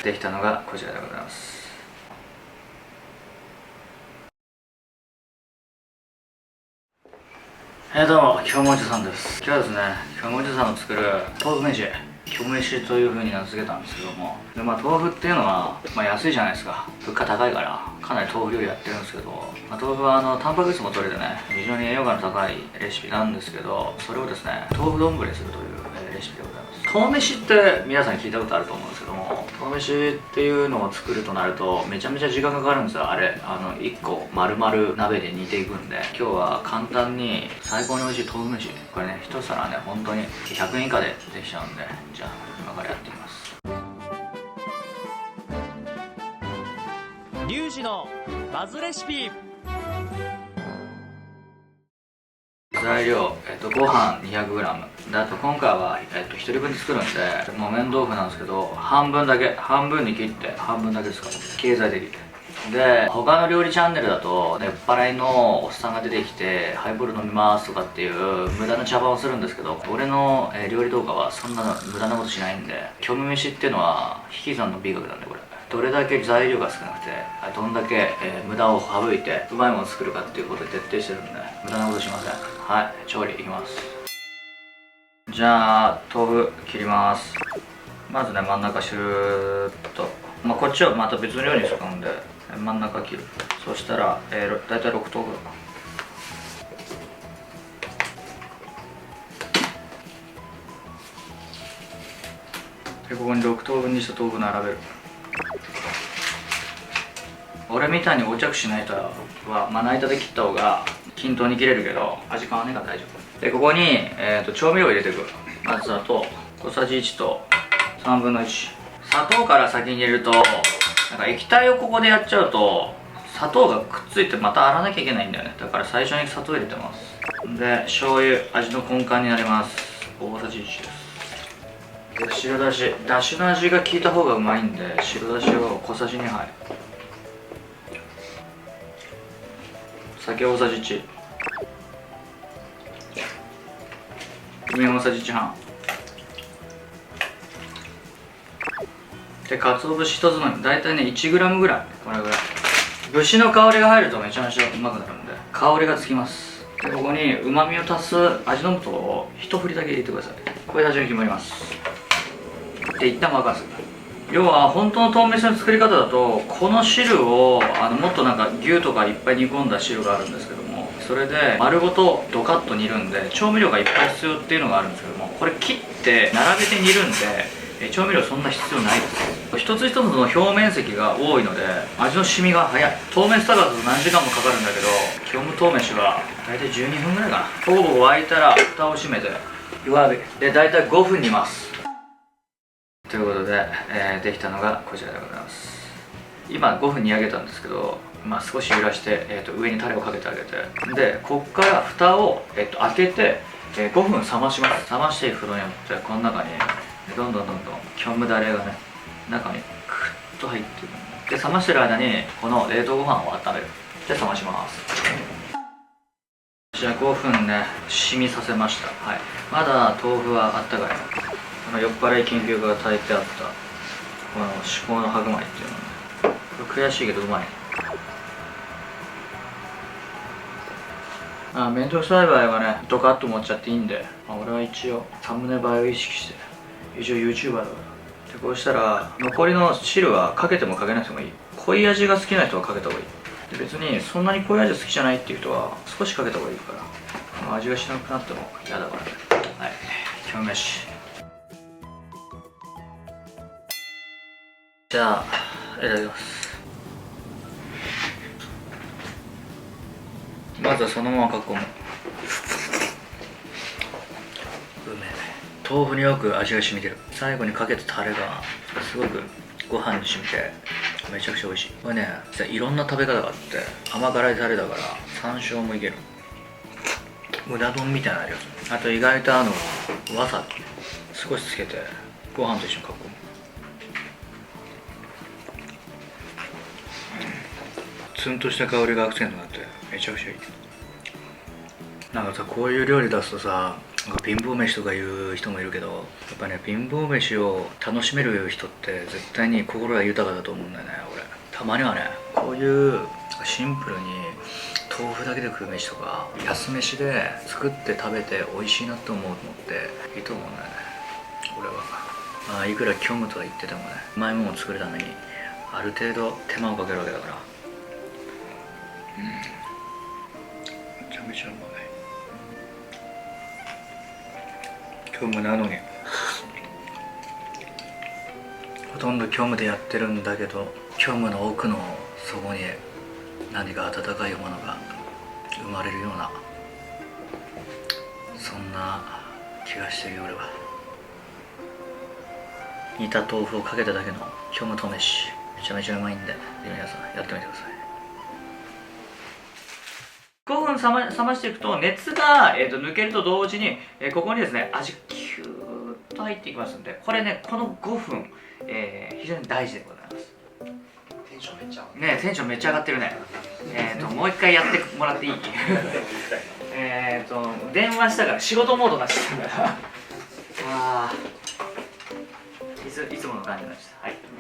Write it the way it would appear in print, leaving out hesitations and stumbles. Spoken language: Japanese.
できたのがこちらでございます。どうも、京もちさんです。今日はですね、京もちさんの作る豆腐飯、京飯という風に名付けたんですけども、で豆腐っていうのは、安いじゃないですか。物価高いからかなり豆腐料理やってるんですけど、豆腐はタンパク質も取れてね、非常に栄養価の高いレシピなんですけど、それをですね、豆腐丼にするという、レシピでございます。豆飯って皆さん聞いたことあると思うんですけども、豆飯っていうのを作るとなるとめちゃめちゃ時間かかるんですよ。あれ1個丸々鍋で煮ていくんで、今日は簡単に最高に美味しい豆腐飯、これね一皿ね本当に100円以下でできちゃうんで、じゃあ今からやってみます。リュウジのバズレシピ。材料、ご飯 200g で、あと今回は、1人分で作るんで木綿豆腐なんですけど、半分だけ、半分に切って半分だけ使う、経済的で、他の料理チャンネルだと酔っ払いのおっさんが出てきてハイボール飲みますとかっていう無駄な茶番をするんですけど、俺の料理動画はそんな無駄なことしないんで、虚無飯っていうのは引き算の美学なんで、これどれだけ材料が少なくてどんだけ、無駄を省いてうまいものを作るかっていうことで徹底してるんで、無駄なことしません。はい、調理いきます。じゃあ豆腐切ります。まずね、真ん中シューッと、こっちはまた別の料理に使うんで真ん中切る。そしたら、大体6等分で、ここに6等分にした豆腐並べる。俺みたいに横着しない人はまな板で切った方が均等に切れるけど、味変わんねえから大丈夫で、ここに、調味料を入れていく。まず砂糖小さじ1と3分の1。砂糖から先に入れるとなんか液体をここでやっちゃうと砂糖がくっついてまた洗わなきゃいけないんだよね。だから最初に砂糖入れてます。で、醤油味の根幹になります。大さじ1です。で、白だし、だしの味が効いた方がうまいんで白だしを小さじ2杯。酒大さじ1、みりん大さじ1半で、かつお節1つまみ、大体ね 1g ぐらい、これぐらい。節の香りが入るとめちゃめちゃうまくなるんで香りがつきます。で、ここにうまみを足す味の素を一振りだけ入れてください。これで味が決まります。で、一旦沸かす。要は本当の豆飯の作り方だとこの汁をもっとなんか牛とかいっぱい煮込んだ汁があるんですけども、それで丸ごとドカッと煮るんで調味料がいっぱい必要っていうのがあるんですけども、これ切って並べて煮るんで調味料そんな必要ないです。一つ一つの表面積が多いので味の染みが早い。豆麺スタートだと何時間もかかるんだけど、虚無豆飯は大体12分ぐらいかな。ほぼ沸いたら蓋を閉めて弱火で大体5分煮ます。ということで、できたのがこちらでございます。今5分煮上げたんですけど、少し揺らして、上にタレをかけてあげて、でこっから蓋を、開けて、5分冷まします。冷ましていくことによってこの中にどんどん虚無だれがね中にクッと入っていく。で、冷ましてる間にこの冷凍ご飯を温める。で、冷まします。じゃあ5分ね染みさせました。はい、まだ豆腐はあったかい。この酔っ払い研究家が炊いてあったこの至高の白米っていうのね、これ悔しいけどうまい。面倒くさい場合はねドカッと持っちゃっていいんで、俺は一応サムネ映えを意識して一応 YouTuber だから。で、こうしたら残りの汁はかけてもかけなくてもいい。濃い味が好きな人はかけた方がいい。で、別にそんなに濃い味好きじゃないっていう人は少しかけた方がいいから、味がしなくなっても嫌だからね。はい、今日飯。じゃあいただきます。まずはそのまま囲む。うめえ。豆腐によく味が染みてる。最後にかけたタレがすごくご飯に染みてめちゃくちゃ美味しい。これね、いろんな食べ方があって、甘辛いタレだから山椒もいける。うな丼みたいな味がする。あと意外とわさび少しつけてご飯と一緒に囲む。ツンとした香りがアクセントになってめちゃくちゃいい。なんかさ、こういう料理出すとさ、貧乏飯とか言う人もいるけど、やっぱね貧乏飯を楽しめる人って絶対に心が豊かだと思うんだよね。俺たまにはねこういうシンプルに豆腐だけで食う飯とか安飯で作って食べて美味しいなと思うのっていいと思うんだよね俺は。まあいくら虚無とは言っててもね、うまいものを作るためにある程度手間をかけるわけだから、めちゃめちゃうまい。虚無なのにほとんど虚無でやってるんだけど、虚無の奥の底に何か温かいものが生まれるような、そんな気がしてるよ俺は。煮た豆腐をかけただけの虚無と飯、めちゃめちゃうまいんで、ぜひ皆さんやってみてください。5分冷ましていくと熱が、抜けると同時に、ここにですね味キューッと入っていきますんで、これねこの5分、非常に大事でございます。テンションめっちゃね、テンションめっちゃ上がってるね。もう一回やってもらっていい？電話したから仕事モードになっちゃったからいつもの感じになっちゃった。はい。